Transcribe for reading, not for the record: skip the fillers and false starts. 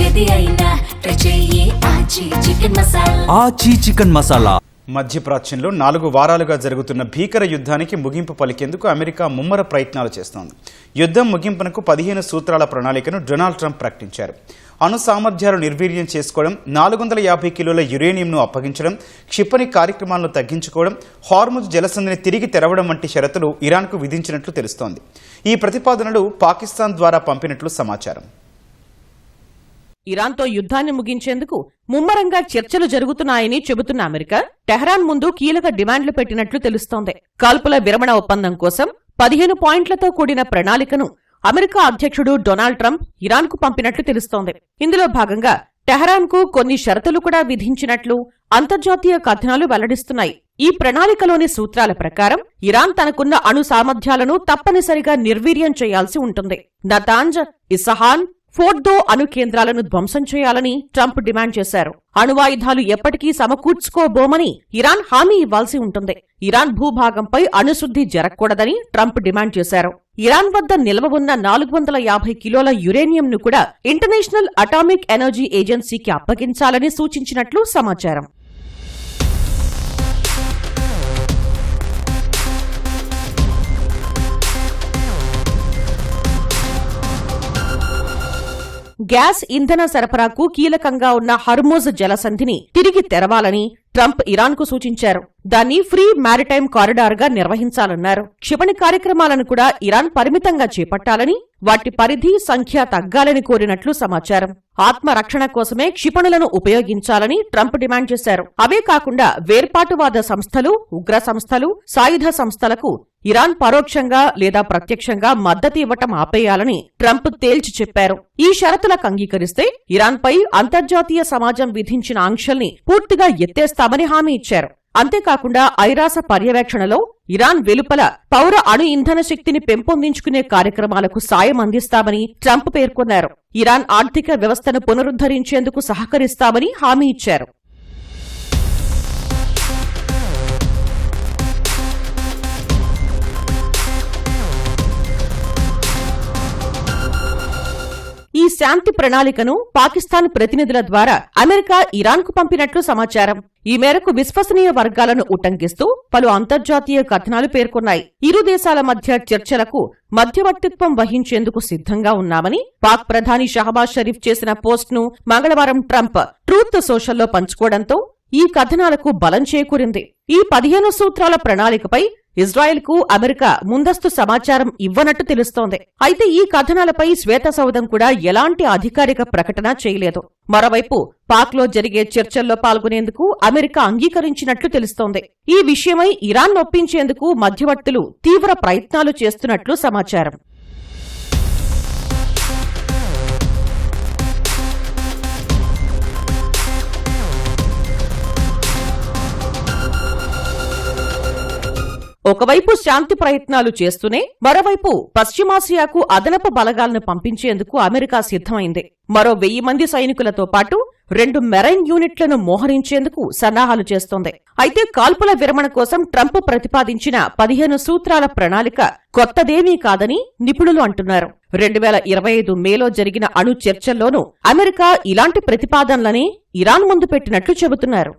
ఏది అయినా ట్రై చెయ్యి ఆచి చికెన్ మసాలా. ఆచి చికెన్ మసాలా. మధ్యప్రాచ్యంలో 4 వారాలుగా జరుగుతున్న భీకర యుద్ధానికి ముగింపు పలికేందుకు అమెరికా ముమ్మర ప్రయత్నాలు చేస్తోంది. యుద్ధం ముగింపునకు 15 సూత్రాల ప్రణాళికను డొనాల్డ్ ట్రంప్ ప్రకటించారు. అణు సామర్థ్యాలు నిర్వీర్యం చేసుకోవడం, 450 కిలోల యురేనియంను అప్పగించడం, క్షిపణి కార్యక్రమాలను తగ్గించుకోవడం, హార్ముజ్ జలసంధిని తిరిగి తెరవడం వంటి షరతులు ఇరాన్కు విధించినట్లు తెలుస్తోంది. ఈ ప్రతిపాదనలు పాకిస్తాన్ ద్వారా పంపినట్లు సమాచారం. ఇరాన్తో యుద్ధాన్ని ముగించేందుకు ముమ్మరంగా చర్చలు జరుగుతున్నాయని చెబుతున్న అమెరికా టెహరాన్ ముందు కీలక డిమాండ్లు పెట్టినట్లు తెలుస్తోంది. కాల్పుల విరమణ ఒప్పందం కోసం 15 పాయింట్లతో కూడిన ప్రణాళికను అమెరికా అధ్యక్షుడు డొనాల్డ్ ట్రంప్ ఇరాన్కు పంపినట్లు తెలుస్తోంది. ఇందులో భాగంగా టెహరాన్కు కొన్ని షరతులు కూడా విధించినట్లు అంతర్జాతీయ కథనాలు వెల్లడిస్తున్నాయి. ఈ ప్రణాళికలోని సూత్రాల ప్రకారం ఇరాన్ తనకున్న అణు సామర్థ్యాలను తప్పనిసరిగా నిర్వీర్యం చేయాల్సి ఉంటుంది. నతాంజ్, ఇస్ఫహాన్, ఫోర్దో అణు కేంద్రాలను ధ్వంసం చేయాలని ట్రంప్ డిమాండ్ చేశారు. అణువాయుధాలు ఎప్పటికీ సమకూర్చుకోబోమని ఇరాన్ హామీ ఇవ్వాల్సి ఉంటుంది. ఇరాన్ భూభాగంపై అణుశుద్ధి జరగకూడదని ట్రంప్ డిమాండ్ చేశారు. ఇరాన్ వద్ద నిల్వ ఉన్న 450 కిలోల యురేనియంను కూడా ఇంటర్నేషనల్ అటామిక్ ఎనర్జీ ఏజెన్సీకి అప్పగించాలని సూచించినట్లు సమాచారం. గ్యాస్ ఇంధన సరఫరాకు కీలకంగా ఉన్న హర్ముజ్ జలసంధిని తిరిగి తెరవాలని ట్రంప్ ఇరాన్కు సూచించారు. దాన్ని ఫ్రీ మారిటైమ్ కారిడార్ గా నిర్వహించాలన్నారు. క్షిపణి కార్యక్రమాలను కూడా ఇరాన్ పరిమితంగా చేపట్టాలని, వాటి పరిధి, సంఖ్య తగ్గాలని కోరినట్లు సమాచారం. ఆత్మరక్షణ కోసమే క్షిపణులను ఉపయోగించాలని ట్రంప్ డిమాండ్ చేశారు. అవే కాకుండా వేర్పాటువాద సంస్థలు, ఉగ్ర సంస్థలు, సాయుధ సంస్థలకు ఇరాన్ పరోక్షంగా లేదా ప్రత్యక్షంగా మద్దతు ఇవ్వటం ఆపేయాలని ట్రంప్ తేల్చి చెప్పారు. ఈ షరతులకు అంగీకరిస్తే ఇరాన్పై అంతర్జాతీయ సమాజం విధించిన ఆంక్షల్ని పూర్తిగా ఎత్తేస్తామని హామీ ఇచ్చారు. అంతేకాకుండా ఐరాస పర్యవేక్షణలో ఇరాన్ వెలుపల పౌర అణు ఇంధన శక్తిని పెంపొందించుకునే కార్యక్రమాలకు సాయం అందిస్తామని ట్రంప్ పేర్కొన్నారు. ఇరాన్ ఆర్థిక వ్యవస్థను పునరుద్ధరించేందుకు సహకరిస్తామని హామీ ఇచ్చారు. ఈ శాంతి ప్రణాళికను పాకిస్తాన్ ప్రతినిధుల ద్వారా అమెరికా ఇరాన్కు పంపినట్లు సమాచారం. ఈ మేరకు విశ్వసనీయ వర్గాలను ఉటంకిస్తూ పలు అంతర్జాతీయ కథనాలు పేర్కొన్నాయి. ఇరు దేశాల మధ్య చర్చలకు మధ్యవర్తిత్వం వహించేందుకు సిద్ధంగా ఉన్నామని పాక్ ప్రధాని షహబాజ్ షరీఫ్ చేసిన పోస్ట్ను మంగళవారం ట్రంప్ ట్రూత్ సోషల్లో పంచుకోవడంతో ఈ కథనాలకు బలం చేకూరింది. ఈ 15 సూత్రాల ప్రణాళికపై ఇజ్రాయెల్కు అమెరికా ముందస్తు సమాచారం ఇవ్వనట్టు తెలుస్తోంది. అయితే ఈ కథనాలపై శ్వేతసౌధం కూడా ఎలాంటి అధికారిక ప్రకటన చేయలేదు. మరోవైపు పాక్లో జరిగే చర్చల్లో పాల్గొనేందుకు అమెరికా అంగీకరించినట్లు తెలుస్తోంది. ఈ విషయమై ఇరాన్ ఒప్పించేందుకు మధ్యవర్తులు తీవ్ర ప్రయత్నాలు చేస్తున్నట్లు సమాచారం. ఒకవైపు శాంతి ప్రయత్నాలు చేస్తూనే మరోవైపు పశ్చిమాసియాకు అదనపు బలగాలను పంపించేందుకు అమెరికా సిద్ధమైంది. మరో 1000 మంది సైనికులతో పాటు 2 మెరైన్ యూనిట్లను మోహరించేందుకు సన్నాహాలు చేస్తోంది. అయితే కాల్పుల విరమణ కోసం ట్రంప్ ప్రతిపాదించిన 15 సూత్రాల ప్రణాళిక కొత్తదేమీ కాదని నిపుణులు అంటున్నారు. 2025 మేలో జరిగిన అణు చర్చల్లోనూ అమెరికా ఇలాంటి ప్రతిపాదనలని ఇరాన్ ముందు పెట్టినట్లు చెబుతున్నారు.